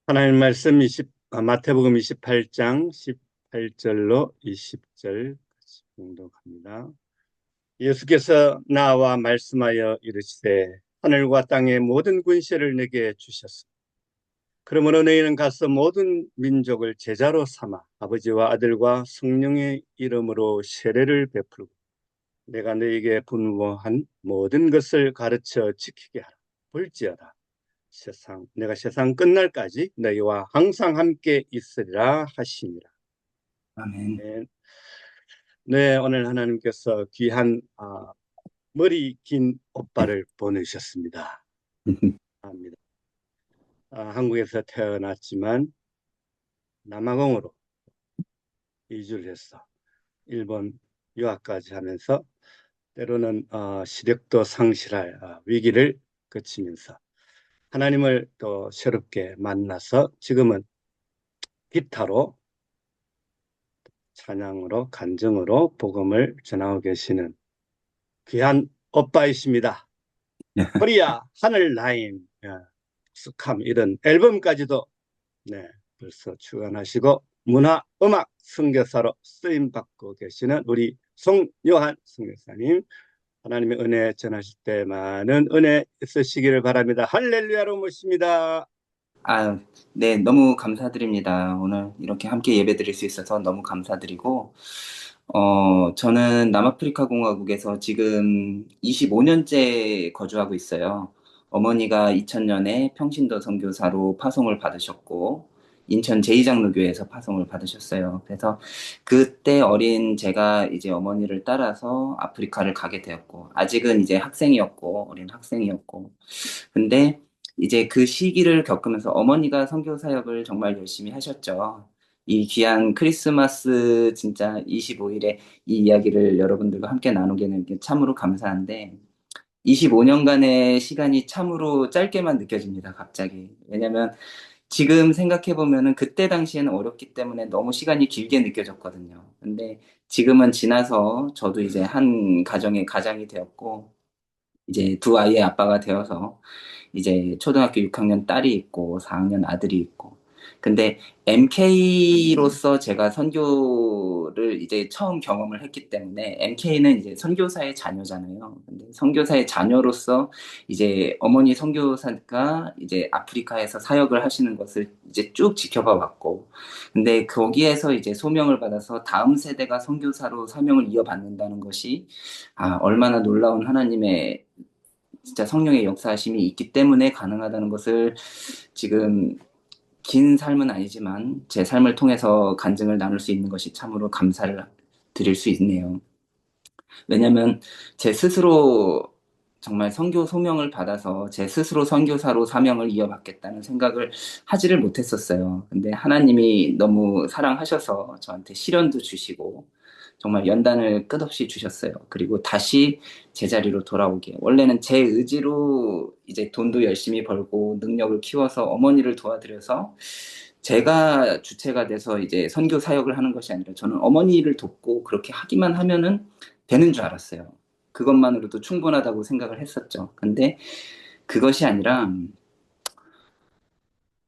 하나님 말씀 마태복음 28장 18절로 20절 같이 봉독합니다. 예수께서 나와 말씀하여 이르시되 하늘과 땅의 모든 권세를 내게 주셨습니다. 그러므로 너희는 가서 모든 민족을 제자로 삼아 아버지와 아들과 성령의 이름으로 세례를 베풀고 내가 너희에게 분부한 모든 것을 가르쳐 지키게 하라. 볼지어다 내가 세상 끝날까지 너희와 항상 함께 있으리라 하시니라. 아멘. 네, 네, 오늘 하나님께서 귀한 머리 긴 오빠를 보내주셨습니다. 합니다. 한국에서 태어났지만 남아공으로 이주를 해서 일본 유학까지 하면서 때로는 시력도 상실할 위기를 거치면서 하나님을 또 새롭게 만나서 지금은 기타로 찬양으로 간증으로 복음을 전하고 계시는 귀한 오빠이십니다. 코리아 하늘 라인 익숙함 이런 앨범까지도 네, 벌써 출간하시고 문화 음악 선교사로 쓰임 받고 계시는 우리 송요한 선교사님, 하나님의 은혜 전하실 때 많은 은혜 있으시기를 바랍니다. 할렐루야로 모십니다. 네, 너무 감사드립니다. 오늘 이렇게 함께 예배드릴 수 있어서 너무 감사드리고, 저는 남아프리카 공화국에서 지금 25년째 거주하고 있어요. 어머니가 2000년에 평신도 선교사로 파송을 받으셨고, 인천 제2장로교회에서 파송을 받으셨어요. 그래서 그때 어린 제가 이제 어머니를 따라서 아프리카를 가게 되었고, 아직은 이제 학생이었고, 어린 학생이었고, 근데 이제 그 시기를 겪으면서 어머니가 선교 사역을 정말 열심히 하셨죠. 이 귀한 크리스마스 진짜 25일에 이 이야기를 여러분들과 함께 나누게 된 게 참으로 감사한데 25년간의 시간이 참으로 짧게만 느껴집니다, 갑자기. 왜냐면 지금 생각해 보면은 그때 당시에는 어렸기 때문에 너무 시간이 길게 느껴졌거든요. 근데 지금은 지나서 저도 이제 한 가정의 가장이 되었고 이제 두 아이의 아빠가 되어서 이제 초등학교 6학년 딸이 있고 4학년 아들이 있고. 근데 MK로서 제가 선교를 이제 처음 경험을 했기 때문에 MK는 이제 선교사의 자녀잖아요. 근데 선교사의 자녀로서 이제 어머니 선교사가 이제 아프리카에서 사역을 하시는 것을 이제 쭉 지켜봐 왔고. 근데 거기에서 이제 소명을 받아서 다음 세대가 선교사로 사명을 이어받는다는 것이 얼마나 놀라운 하나님의 진짜 성령의 역사하심이 있기 때문에 가능하다는 것을 지금 긴 삶은 아니지만 제 삶을 통해서 간증을 나눌 수 있는 것이 참으로 감사를 드릴 수 있네요. 왜냐하면 제 스스로 정말 선교 소명을 받아서 제 스스로 선교사로 사명을 이어받겠다는 생각을 하지를 못했었어요. 근데 하나님이 너무 사랑하셔서 저한테 시련도 주시고 정말 연단을 끝없이 주셨어요. 그리고 다시 제자리로 돌아오게. 원래는 제 의지로 이제 돈도 열심히 벌고 능력을 키워서 어머니를 도와드려서 제가 주체가 돼서 이제 선교 사역을 하는 것이 아니라 저는 어머니를 돕고 그렇게 하기만 하면은 되는 줄 알았어요. 그것만으로도 충분하다고 생각을 했었죠. 근데 그것이 아니라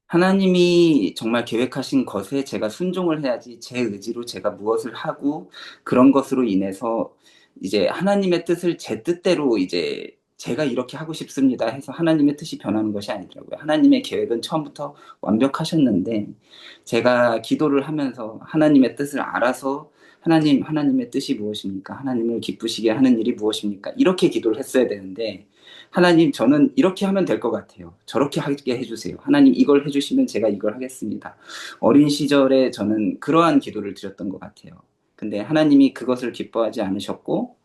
하나님이 정말 계획하신 것에 제가 순종을 해야지 제 의지로 제가 무엇을 하고 그런 것으로 인해서 이제 하나님의 뜻을 제 뜻대로 이제 제가 이렇게 하고 싶습니다 해서 하나님의 뜻이 변하는 것이 아니더라고요. 하나님의 계획은 처음부터 완벽하셨는데 제가 기도를 하면서 하나님의 뜻을 알아서 하나님의 뜻이 무엇입니까? 하나님을 기쁘시게 하는 일이 무엇입니까? 이렇게 기도를 했어야 되는데 하나님, 저는 이렇게 하면 될 것 같아요. 저렇게 하게 해주세요. 하나님, 이걸 해주시면 제가 이걸 하겠습니다. 어린 시절에 저는 그러한 기도를 드렸던 것 같아요. 근데 하나님이 그것을 기뻐하지 않으셨고,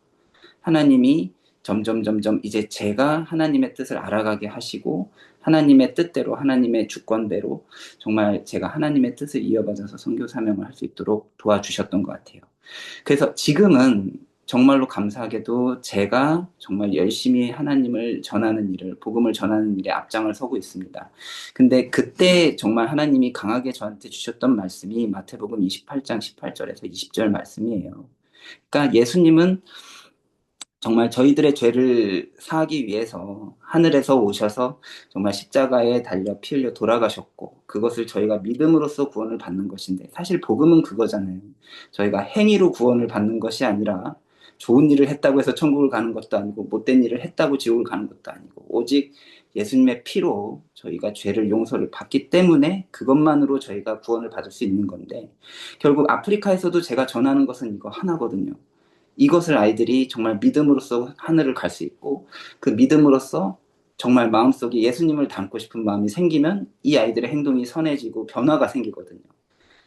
하나님이 점점 이제 제가 하나님의 뜻을 알아가게 하시고, 하나님의 뜻대로, 하나님의 주권대로 정말 제가 하나님의 뜻을 이어받아서 선교 사명을 할 수 있도록 도와주셨던 것 같아요. 그래서 지금은 정말로 감사하게도 제가 정말 열심히 하나님을 전하는 일을, 복음을 전하는 일에 앞장을 서고 있습니다. 근데 그때 정말 하나님이 강하게 저한테 주셨던 말씀이 마태복음 28장 18절에서 20절 말씀이에요. 그러니까 예수님은 정말 저희들의 죄를 사하기 위해서 하늘에서 오셔서 정말 십자가에 달려 피 흘려 돌아가셨고, 그것을 저희가 믿음으로써 구원을 받는 것인데, 사실 복음은 그거잖아요. 저희가 행위로 구원을 받는 것이 아니라 좋은 일을 했다고 해서 천국을 가는 것도 아니고 못된 일을 했다고 지옥을 가는 것도 아니고, 오직 예수님의 피로 저희가 죄를 용서를 받기 때문에 그것만으로 저희가 구원을 받을 수 있는 건데, 결국 아프리카에서도 제가 전하는 것은 이거 하나거든요. 이것을 아이들이 정말 믿음으로써 하늘을 갈 수 있고, 그 믿음으로써 정말 마음속에 예수님을 닮고 싶은 마음이 생기면 이 아이들의 행동이 선해지고 변화가 생기거든요.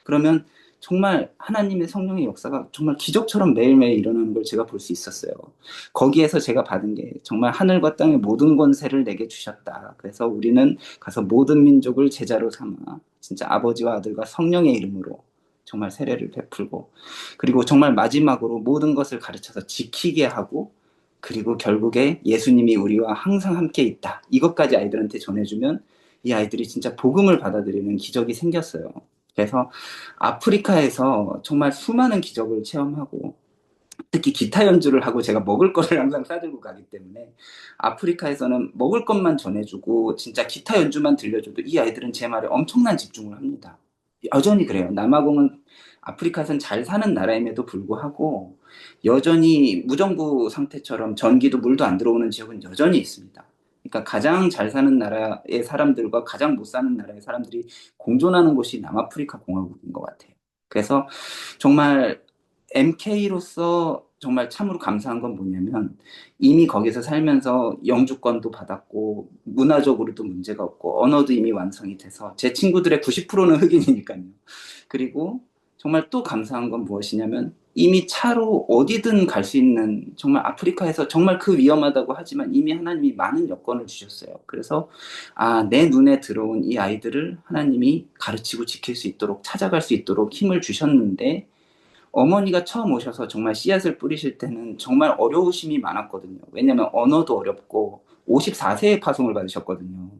그러면 정말 하나님의 성령의 역사가 정말 기적처럼 매일매일 일어나는 걸 제가 볼 수 있었어요. 거기에서 제가 받은 게 정말 하늘과 땅의 모든 권세를 내게 주셨다. 그래서 우리는 가서 모든 민족을 제자로 삼아 진짜 아버지와 아들과 성령의 이름으로 정말 세례를 베풀고, 그리고 정말 마지막으로 모든 것을 가르쳐서 지키게 하고, 그리고 결국에 예수님이 우리와 항상 함께 있다. 이것까지 아이들한테 전해주면 이 아이들이 진짜 복음을 받아들이는 기적이 생겼어요. 그래서 아프리카에서 정말 수많은 기적을 체험하고, 특히 기타 연주를 하고 제가 먹을 거를 항상 싸들고 가기 때문에 아프리카에서는 먹을 것만 전해주고 진짜 기타 연주만 들려줘도 이 아이들은 제 말에 엄청난 집중을 합니다. 여전히 그래요. 남아공은 아프리카에선 잘 사는 나라임에도 불구하고 여전히 무정부 상태처럼 전기도 물도 안 들어오는 지역은 여전히 있습니다. 그러니까 가장 잘 사는 나라의 사람들과 가장 못 사는 나라의 사람들이 공존하는 곳이 남아프리카 공화국인 것 같아요. 그래서 정말 MK로서 정말 참으로 감사한 건 뭐냐면, 이미 거기서 살면서 영주권도 받았고 문화적으로도 문제가 없고 언어도 이미 완성이 돼서 제 친구들의 90%는 흑인이니까요. 그리고 정말 또 감사한 건 무엇이냐면, 이미 차로 어디든 갈 수 있는, 정말 아프리카에서 정말 그 위험하다고 하지만 이미 하나님이 많은 여건을 주셨어요. 그래서 내 눈에 들어온 이 아이들을 하나님이 가르치고 지킬 수 있도록, 찾아갈 수 있도록 힘을 주셨는데, 어머니가 처음 오셔서 정말 씨앗을 뿌리실 때는 정말 어려우심이 많았거든요. 왜냐하면 언어도 어렵고 54세에 파송을 받으셨거든요.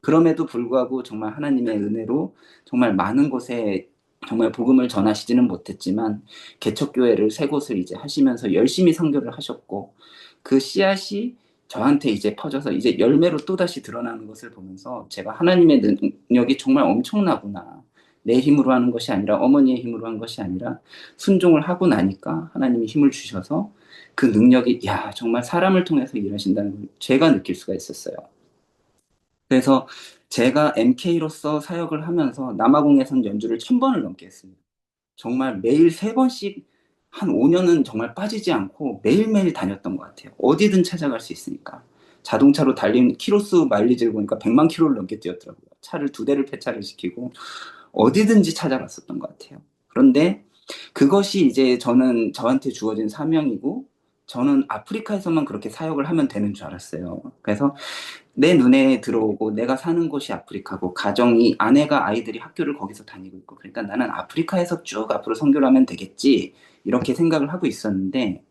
그럼에도 불구하고 정말 하나님의 은혜로 정말 많은 곳에 정말 복음을 전하시지는 못했지만 개척교회를 세 곳을 이제 하시면서 열심히 선교를 하셨고, 그 씨앗이 저한테 이제 퍼져서 이제 열매로 또다시 드러나는 것을 보면서 제가 하나님의 능력이 정말 엄청나구나. 내 힘으로 하는 것이 아니라, 어머니의 힘으로 한 것이 아니라 순종을 하고 나니까 하나님이 힘을 주셔서 그 능력이 정말 사람을 통해서 일하신다는 걸 제가 느낄 수가 있었어요. 그래서 제가 MK로서 사역을 하면서 남아공에선 연주를 1000번을 넘게 했습니다. 정말 매일 3번씩 한 5년은 정말 빠지지 않고 매일매일 다녔던 것 같아요. 어디든 찾아갈 수 있으니까. 자동차로 달린 키로수 마일리지를 보니까 100만 킬로를 넘게 뛰었더라고요. 차를 2대를 폐차를 시키고 어디든지 찾아갔었던 것 같아요. 그런데 그것이 이제 저한테 주어진 사명이고, 저는 아프리카에서만 그렇게 사역을 하면 되는 줄 알았어요. 그래서 내 눈에 들어오고 내가 사는 곳이 아프리카고, 가정이, 아내가, 아이들이 학교를 거기서 다니고 있고, 그러니까 나는 아프리카에서 쭉 앞으로 선교를 하면 되겠지, 이렇게 생각을 하고 있었는데,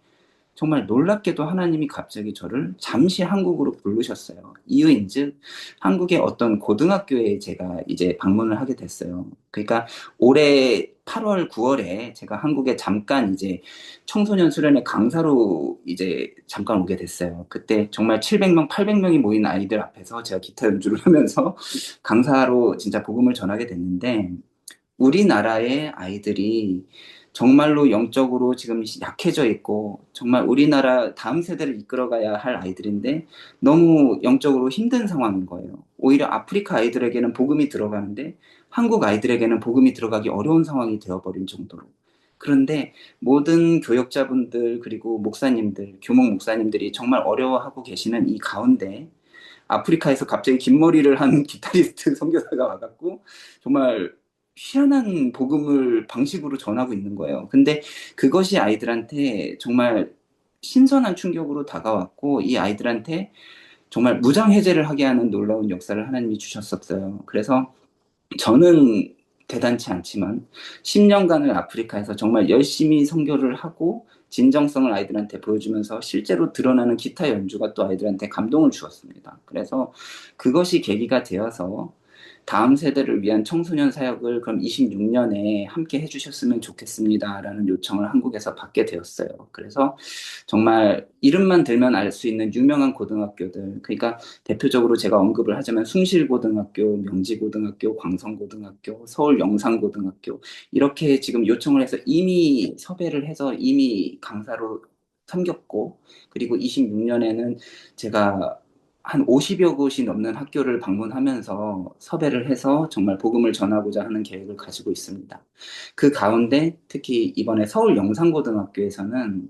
정말 놀랍게도 하나님이 갑자기 저를 잠시 한국으로 부르셨어요. 이유인즉 한국의 어떤 고등학교에 제가 이제 방문을 하게 됐어요. 그러니까 올해 8월, 9월에 제가 한국에 잠깐 이제 청소년 수련회 강사로 이제 잠깐 오게 됐어요. 그때 정말 700명, 800명이 모인 아이들 앞에서 제가 기타 연주를 하면서 강사로 진짜 복음을 전하게 됐는데, 우리나라의 아이들이 정말로 영적으로 지금 약해져 있고, 정말 우리나라 다음 세대를 이끌어가야 할 아이들인데 너무 영적으로 힘든 상황인 거예요. 오히려 아프리카 아이들에게는 복음이 들어가는데 한국 아이들에게는 복음이 들어가기 어려운 상황이 되어버린 정도로. 그런데 모든 교역자분들, 그리고 목사님들, 교목 목사님들이 정말 어려워하고 계시는 이 가운데, 아프리카에서 갑자기 긴 머리를 한 기타리스트 선교사가 와갖고 정말 희한한 복음을 방식으로 전하고 있는 거예요. 근데 그것이 아이들한테 정말 신선한 충격으로 다가왔고, 이 아이들한테 정말 무장해제를 하게 하는 놀라운 역사를 하나님이 주셨었어요. 그래서 저는 대단치 않지만 10년간을 아프리카에서 정말 열심히 선교를 하고 진정성을 아이들한테 보여주면서 실제로 드러나는 기타 연주가 또 아이들한테 감동을 주었습니다. 그래서 그것이 계기가 되어서 다음 세대를 위한 청소년 사역을 그럼 26년에 함께 해주셨으면 좋겠습니다라는 요청을 한국에서 받게 되었어요. 그래서 정말 이름만 들면 알 수 있는 유명한 고등학교들, 그러니까 대표적으로 제가 언급을 하자면 숭실고등학교, 명지고등학교, 광성고등학교, 서울영상고등학교 이렇게 지금 요청을 해서 이미 섭외를 해서 이미 강사로 섬겼고, 그리고 26년에는 제가 한 50여 곳이 넘는 학교를 방문하면서 섭외를 해서 정말 복음을 전하고자 하는 계획을 가지고 있습니다. 그 가운데 특히 이번에 서울영상고등학교에서는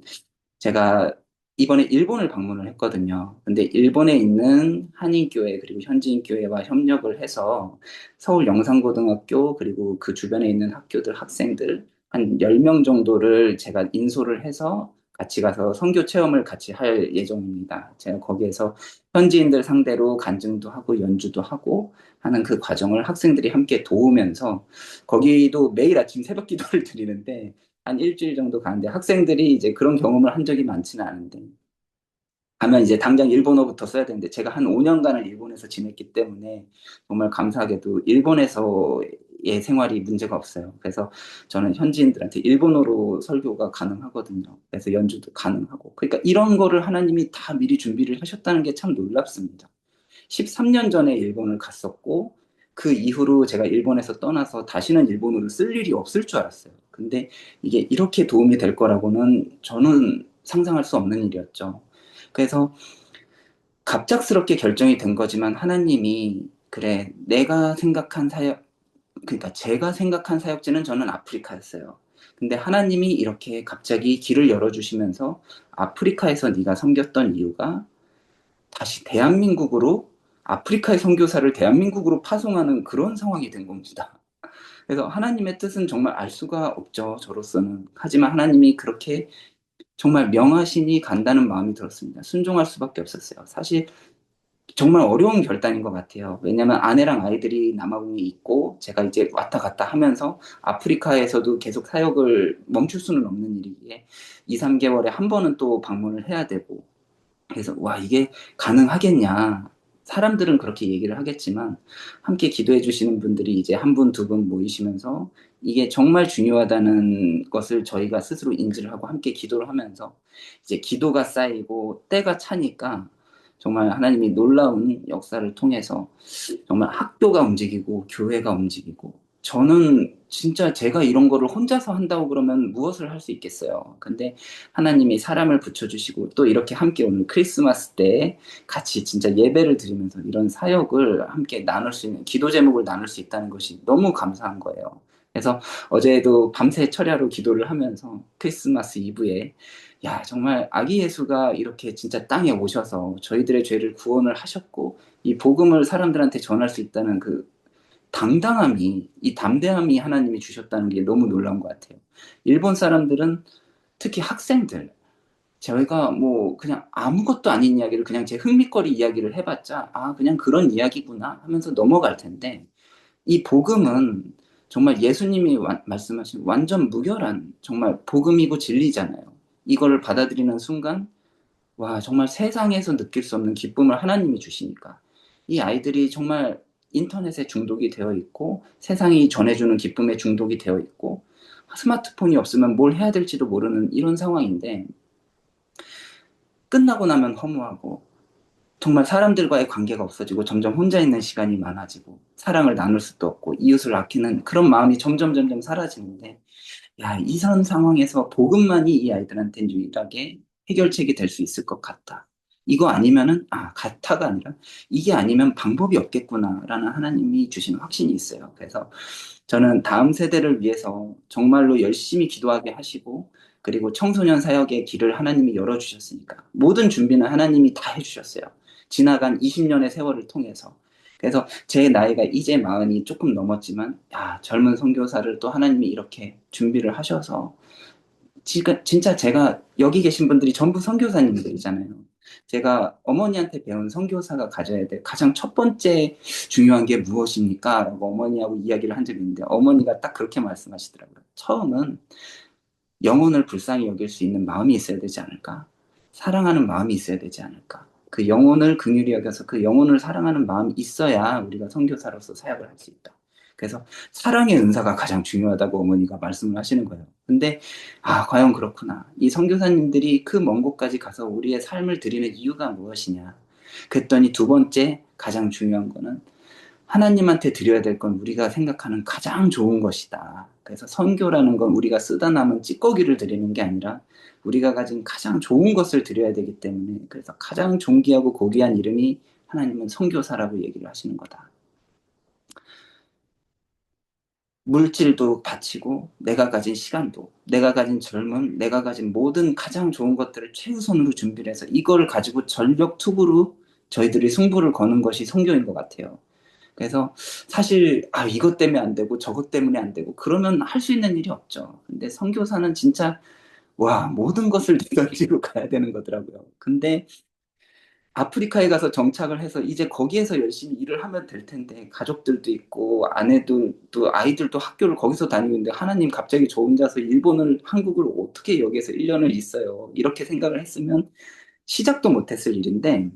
제가 이번에 일본을 방문을 했거든요. 근데 일본에 있는 한인교회 그리고 현지인교회와 협력을 해서 서울 영상고등학교 그리고 그 주변에 있는 학교들 학생들 한 10명 정도를 제가 인솔을 해서 같이 가서 선교 체험을 같이 할 예정입니다. 제가 거기에서 현지인들 상대로 간증도 하고 연주도 하고 하는 그 과정을 학생들이 함께 도우면서 거기도 매일 아침 새벽 기도를 드리는데 한 일주일 정도 가는데 학생들이 이제 그런 경험을 한 적이 많지는 않은데 가면 이제 당장 일본어부터 써야 되는데 제가 한 5년간을 일본에서 지냈기 때문에 정말 감사하게도 일본에서의 생활이 문제가 없어요. 그래서 저는 현지인들한테 일본어로 설교가 가능하거든요. 그래서 연주도 가능하고. 그러니까 이런 거를 하나님이 다 미리 준비를 하셨다는 게 참 놀랍습니다. 13년 전에 일본을 갔었고 그 이후로 제가 일본에서 떠나서 다시는 일본어를 쓸 일이 없을 줄 알았어요. 근데 이게 이렇게 도움이 될 거라고는 저는 상상할 수 없는 일이었죠. 그래서 갑작스럽게 결정이 된 거지만 하나님이 그래 내가 생각한 사역 그러니까 제가 생각한 사역지는 저는 아프리카였어요. 근데 하나님이 이렇게 갑자기 길을 열어주시면서 아프리카에서 네가 섬겼던 이유가 다시 대한민국으로 아프리카의 선교사를 대한민국으로 파송하는 그런 상황이 된 겁니다. 그래서 하나님의 뜻은 정말 알 수가 없죠, 저로서는. 하지만 하나님이 그렇게 정말 명하시니 간다는 마음이 들었습니다. 순종할 수밖에 없었어요. 사실 정말 어려운 결단인 것 같아요. 왜냐하면 아내랑 아이들이 남아공에 있고 제가 이제 왔다 갔다 하면서 아프리카에서도 계속 사역을 멈출 수는 없는 일이기에 2, 3개월에 한 번은 또 방문을 해야 되고 그래서 와 이게 가능하겠냐 사람들은 그렇게 얘기를 하겠지만 함께 기도해 주시는 분들이 이제 한 분, 두 분 모이시면서 이게 정말 중요하다는 것을 저희가 스스로 인지를 하고 함께 기도를 하면서 이제 기도가 쌓이고 때가 차니까 정말 하나님이 놀라운 역사를 통해서 정말 학교가 움직이고 교회가 움직이고 저는 진짜 제가 이런 거를 혼자서 한다고 그러면 무엇을 할 수 있겠어요. 근데 하나님이 사람을 붙여주시고 또 이렇게 함께 오늘 크리스마스 때 같이 진짜 예배를 드리면서 이런 사역을 함께 나눌 수 있는 기도 제목을 나눌 수 있다는 것이 너무 감사한 거예요. 그래서 어제도 밤새 철야로 기도를 하면서 크리스마스 이브에 야 정말 아기 예수가 이렇게 진짜 땅에 오셔서 저희들의 죄를 구원을 하셨고 이 복음을 사람들한테 전할 수 있다는 그 당당함이, 이 담대함이 하나님이 주셨다는 게 너무 놀라운 것 같아요. 일본 사람들은 특히 학생들, 저희가 뭐 그냥 아무것도 아닌 이야기를 그냥 제 흥미거리 이야기를 해봤자, 아, 그냥 그런 이야기구나 하면서 넘어갈 텐데, 이 복음은 정말 예수님이 말씀하신 완전 무결한 정말 복음이고 진리잖아요. 이거를 받아들이는 순간, 와, 정말 세상에서 느낄 수 없는 기쁨을 하나님이 주시니까. 이 아이들이 정말 인터넷에 중독이 되어 있고, 세상이 전해주는 기쁨에 중독이 되어 있고, 스마트폰이 없으면 뭘 해야 될지도 모르는 이런 상황인데, 끝나고 나면 허무하고, 정말 사람들과의 관계가 없어지고, 점점 혼자 있는 시간이 많아지고, 사랑을 나눌 수도 없고, 이웃을 아끼는 그런 마음이 점점 사라지는데, 야, 이런 상황에서 복음만이 이 아이들한테는 유일하게 해결책이 될 수 있을 것 같다. 이거 아니면은, 아, 같아가 아니라, 이게 아니면 방법이 없겠구나라는 하나님이 주신 확신이 있어요. 그래서 저는 다음 세대를 위해서 정말로 열심히 기도하게 하시고, 그리고 청소년 사역의 길을 하나님이 열어주셨으니까, 모든 준비는 하나님이 다 해주셨어요. 지나간 20년의 세월을 통해서. 그래서 제 나이가 이제 40이 조금 넘었지만, 야, 젊은 선교사를 또 하나님이 이렇게 준비를 하셔서, 진짜 제가 여기 계신 분들이 전부 선교사님들이잖아요. 제가 어머니한테 배운 선교사가 가져야 될 가장 첫 번째 중요한 게 무엇입니까? 라고 어머니하고 이야기를 한 적이 있는데 어머니가 딱 그렇게 말씀하시더라고요. 처음은 영혼을 불쌍히 여길 수 있는 마음이 있어야 되지 않을까? 사랑하는 마음이 있어야 되지 않을까? 그 영혼을 긍휼히 여겨서 그 영혼을 사랑하는 마음이 있어야 우리가 선교사로서 사역을 할 수 있다. 그래서 사랑의 은사가 가장 중요하다고 어머니가 말씀을 하시는 거예요. 근데 과연 그렇구나. 이 선교사님들이 그 먼 곳까지 가서 우리의 삶을 드리는 이유가 무엇이냐. 그랬더니 두 번째 가장 중요한 거는 하나님한테 드려야 될 건 우리가 생각하는 가장 좋은 것이다. 그래서 선교라는 건 우리가 쓰다 남은 찌꺼기를 드리는 게 아니라 우리가 가진 가장 좋은 것을 드려야 되기 때문에 그래서 가장 존귀하고 고귀한 이름이 하나님은 선교사라고 얘기를 하시는 거다. 물질도 바치고 내가 가진 시간도 내가 가진 젊음 내가 가진 모든 가장 좋은 것들을 최우선으로 준비를 해서 이걸 가지고 전력 투구로 저희들이 승부를 거는 것이 선교인 것 같아요. 그래서 사실 이것 때문에 안 되고 저것 때문에 안 되고 그러면 할 수 있는 일이 없죠. 근데 선교사는 진짜 모든 것을 던지고 가야 되는 거더라고요. 근데 아프리카에 가서 정착을 해서 이제 거기에서 열심히 일을 하면 될 텐데 가족들도 있고 아내들도 아이들도 학교를 거기서 다니고 있는데 하나님 갑자기 저 혼자서 일본을 한국을 어떻게 여기에서 1년을 있어요. 이렇게 생각을 했으면 시작도 못했을 일인데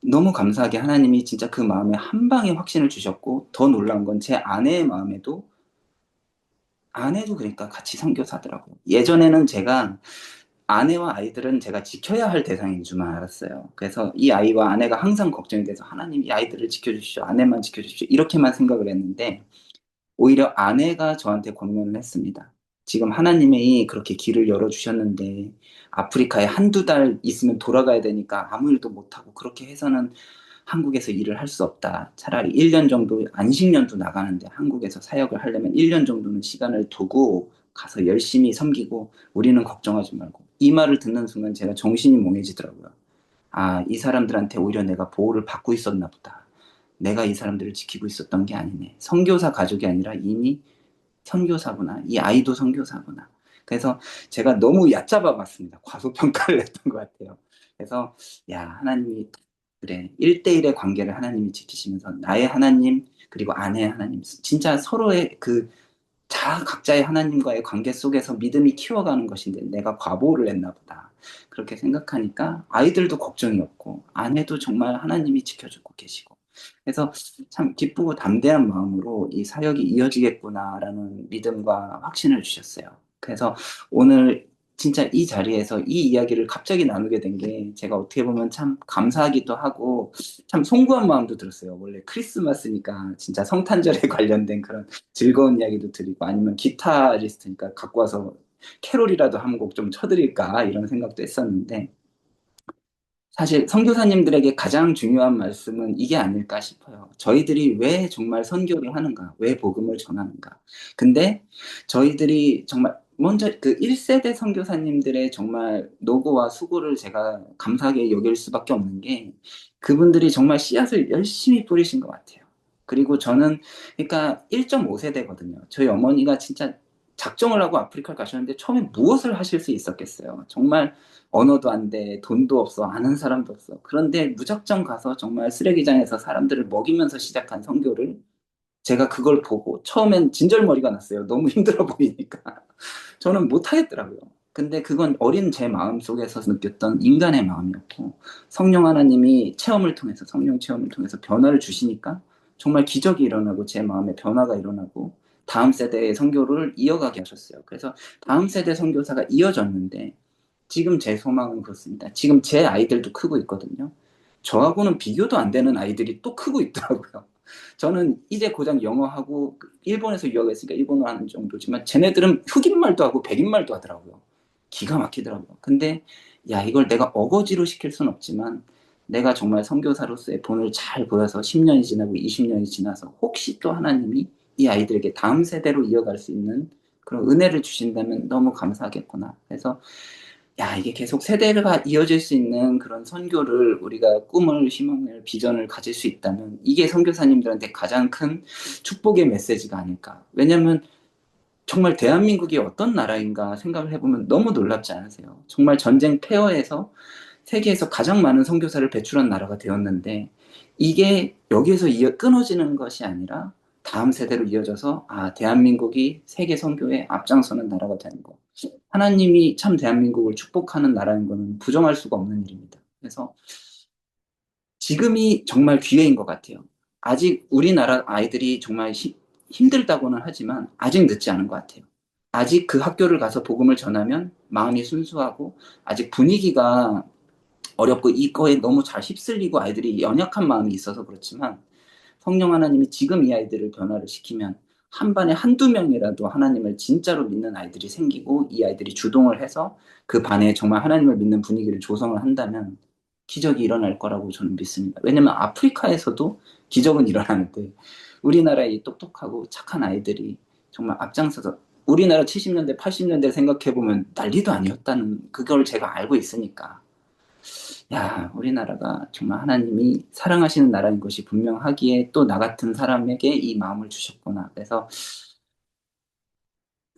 너무 감사하게 하나님이 진짜 그 마음에 한 방에 확신을 주셨고 더 놀라운 건 제 아내의 마음에도 아내도 그러니까 같이 선교사더라고요. 예전에는 제가 아내와 아이들은 제가 지켜야 할 대상인 줄만 알았어요. 그래서 이 아이와 아내가 항상 걱정이 돼서 하나님 이 아이들을 지켜주십시오. 아내만 지켜주십시오. 이렇게만 생각을 했는데 오히려 아내가 저한테 권면을 했습니다. 지금 하나님이 그렇게 길을 열어주셨는데 아프리카에 한두 달 있으면 돌아가야 되니까 아무 일도 못하고 그렇게 해서는 한국에서 일을 할 수 없다. 차라리 1년 정도 안식년도 나가는데 한국에서 사역을 하려면 1년 정도는 시간을 두고 가서 열심히 섬기고 우리는 걱정하지 말고. 이 말을 듣는 순간 제가 정신이 몽해지더라고요. 이 사람들한테 오히려 내가 보호를 받고 있었나 보다. 내가 이 사람들을 지키고 있었던 게 아니네. 선교사 가족이 아니라 이미 선교사구나. 이 아이도 선교사구나. 그래서 제가 너무 얕잡아 봤습니다. 과소평가를 했던 것 같아요. 그래서 하나님이 그래 1대1의 관계를 하나님이 지키시면서 나의 하나님 그리고 아내의 하나님 진짜 서로의 그 각자의 하나님과의 관계 속에서 믿음이 키워가는 것인데 내가 과보를 했나 보다. 그렇게 생각하니까 아이들도 걱정이 없고 아내도 정말 하나님이 지켜주고 계시고 그래서 참 기쁘고 담대한 마음으로 이 사역이 이어지겠구나라는 믿음과 확신을 주셨어요. 그래서 오늘 진짜 이 자리에서 이 이야기를 갑자기 나누게 된 게 제가 어떻게 보면 참 감사하기도 하고 참 송구한 마음도 들었어요. 원래 크리스마스니까 진짜 성탄절에 관련된 그런 즐거운 이야기도 드리고 아니면 기타리스트니까 갖고 와서 캐롤이라도 한 곡 좀 쳐드릴까 이런 생각도 했었는데 사실 선교사님들에게 가장 중요한 말씀은 이게 아닐까 싶어요. 저희들이 왜 정말 선교를 하는가? 왜 복음을 전하는가? 근데 저희들이 정말 먼저 그 1세대 선교사님들의 정말 노고와 수고를 제가 감사하게 여길 수밖에 없는 게 그분들이 정말 씨앗을 열심히 뿌리신 것 같아요. 그리고 저는 그러니까 1.5세대거든요. 저희 어머니가 진짜 작정을 하고 아프리카를 가셨는데 처음에 무엇을 하실 수 있었겠어요. 정말 언어도 안 돼, 돈도 없어, 아는 사람도 없어. 그런데 무작정 가서 정말 쓰레기장에서 사람들을 먹이면서 시작한 선교를 제가 그걸 보고 처음엔 진절머리가 났어요. 너무 힘들어 보이니까. 저는 못하겠더라고요. 근데 그건 어린 제 마음 속에서 느꼈던 인간의 마음이었고 성령 하나님이 성령 체험을 통해서 변화를 주시니까 정말 기적이 일어나고 제 마음에 변화가 일어나고 다음 세대의 선교를 이어가게 하셨어요. 그래서 다음 세대 선교사가 이어졌는데 지금 제 소망은 그렇습니다. 지금 제 아이들도 크고 있거든요. 저하고는 비교도 안 되는 아이들이 또 크고 있더라고요. 저는 이제 고작 영어하고 일본에서 유학했으니까 일본어 하는 정도지만 쟤네들은 흑인말도 하고 백인말도 하더라고요. 기가 막히더라고요. 근데 이걸 내가 어거지로 시킬 순 없지만 내가 정말 선교사로서의 본을 잘 보여서 10년이 지나고 20년이 지나서 혹시 또 하나님이 이 아이들에게 다음 세대로 이어갈 수 있는 그런 은혜를 주신다면 너무 감사하겠구나. 그래서 이게 계속 세대가 이어질 수 있는 그런 선교를 우리가 꿈을, 희망을, 비전을 가질 수 있다면 이게 선교사님들한테 가장 큰 축복의 메시지가 아닐까. 왜냐하면 정말 대한민국이 어떤 나라인가 생각을 해보면 너무 놀랍지 않으세요? 정말 전쟁 폐허에서 세계에서 가장 많은 선교사를 배출한 나라가 되었는데 이게 여기에서 끊어지는 것이 아니라 다음 세대로 이어져서 대한민국이 세계 선교에 앞장서는 나라가 되는 거. 하나님이 참 대한민국을 축복하는 나라인 것은 부정할 수가 없는 일입니다. 그래서 지금이 정말 기회인 것 같아요. 아직 우리나라 아이들이 정말 힘들다고는 하지만 아직 늦지 않은 것 같아요. 아직 그 학교를 가서 복음을 전하면 마음이 순수하고 아직 분위기가 어렵고 이거에 너무 잘 휩쓸리고 아이들이 연약한 마음이 있어서 그렇지만 성령 하나님이 지금 이 아이들을 변화를 시키면 한 반에 한두 명이라도 하나님을 진짜로 믿는 아이들이 생기고 이 아이들이 주동을 해서 그 반에 정말 하나님을 믿는 분위기를 조성을 한다면 기적이 일어날 거라고 저는 믿습니다. 왜냐면 아프리카에서도 기적은 일어나는데 우리나라의 똑똑하고 착한 아이들이 정말 앞장서서 우리나라 70년대, 80년대 생각해보면 난리도 아니었다는 그걸 제가 알고 있으니까 야, 우리나라가 정말 하나님이 사랑하시는 나라인 것이 분명하기에 또 나 같은 사람에게 이 마음을 주셨구나. 그래서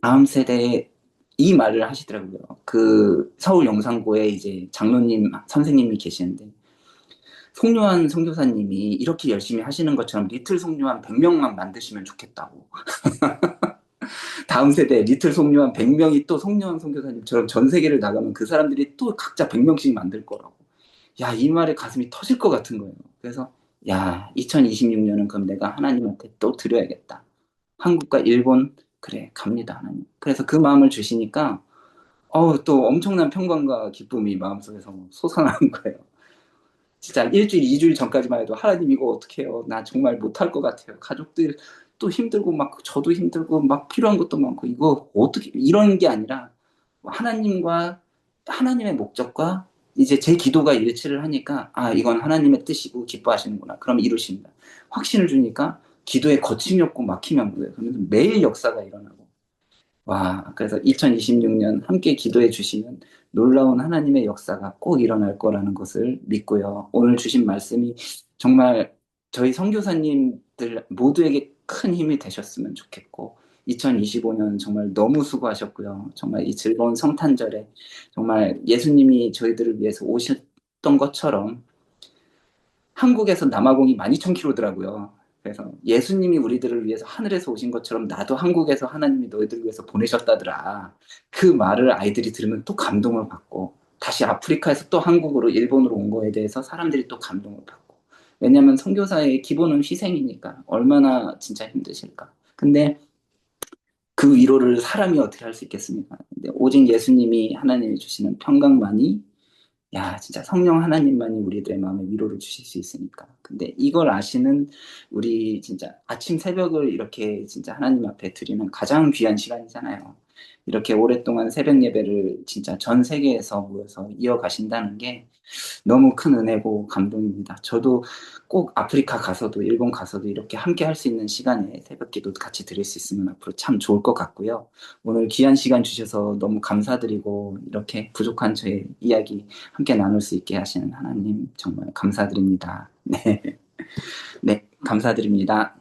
다음 세대에 이 말을 하시더라고요. 그 서울 영상고에 이제 장로님 선생님이 계시는데 송요한 선교사님이 이렇게 열심히 하시는 것처럼 리틀 송요한 100명만 만드시면 좋겠다고. 다음 세대에 리틀 송요한 100명이 또 송요한 선교사님처럼 전 세계를 나가면 그 사람들이 또 각자 100명씩 만들 거라고. 야, 이 말에 가슴이 터질 것 같은 거예요. 그래서, 야, 2026년은 그럼 내가 하나님한테 또 드려야겠다. 한국과 일본, 그래, 갑니다, 하나님. 그래서 그 마음을 주시니까, 또 엄청난 평강과 기쁨이 마음속에서 솟아나는 거예요. 진짜 일주일, 2주일 전까지만 해도 하나님 이거 어떻게 해요? 나 정말 못할 것 같아요. 가족들 또 힘들고 막 저도 힘들고 막 필요한 것도 많고 이거 어떻게, 이런 게 아니라 하나님과 하나님의 목적과 이제 제 기도가 일치를 하니까 아 이건 하나님의 뜻이고 기뻐하시는구나. 그럼 이루신다. 확신을 주니까 기도에 거침이 없고 막힘이 없는 거예요. 그러면서 매일 역사가 일어나고 와 그래서 2026년 함께 기도해 주시면 놀라운 하나님의 역사가 꼭 일어날 거라는 것을 믿고요. 오늘 주신 말씀이 정말 저희 선교사님들 모두에게 큰 힘이 되셨으면 좋겠고 2025년 정말 너무 수고하셨고요. 정말 이 즐거운 성탄절에 정말 예수님이 저희들을 위해서 오셨던 것처럼 한국에서 남아공이 12,000km더라고요. 그래서 예수님이 우리들을 위해서 하늘에서 오신 것처럼 나도 한국에서 하나님이 너희들을 위해서 보내셨다더라. 그 말을 아이들이 들으면 또 감동을 받고 다시 아프리카에서 또 한국으로 일본으로 온 거에 대해서 사람들이 또 감동을 받고 왜냐하면 선교사의 기본은 희생이니까 얼마나 진짜 힘드실까. 근데 그 위로를 사람이 어떻게 할 수 있겠습니까? 근데 오직 예수님이 하나님이 주시는 평강만이 야, 진짜 성령 하나님만이 우리들의 마음에 위로를 주실 수 있으니까. 근데 이걸 아시는 우리 진짜 아침 새벽을 이렇게 진짜 하나님 앞에 드리는 가장 귀한 시간이잖아요. 이렇게 오랫동안 새벽 예배를 진짜 전 세계에서 모여서 이어가신다는 게 너무 큰 은혜고 감동입니다. 저도 꼭 아프리카 가서도 일본 가서도 이렇게 함께 할 수 있는 시간에 새벽 기도 같이 드릴 수 있으면 앞으로 참 좋을 것 같고요. 오늘 귀한 시간 주셔서 너무 감사드리고 이렇게 부족한 저의 이야기 함께 나눌 수 있게 하시는 하나님 정말 감사드립니다. 네, 네, 감사드립니다.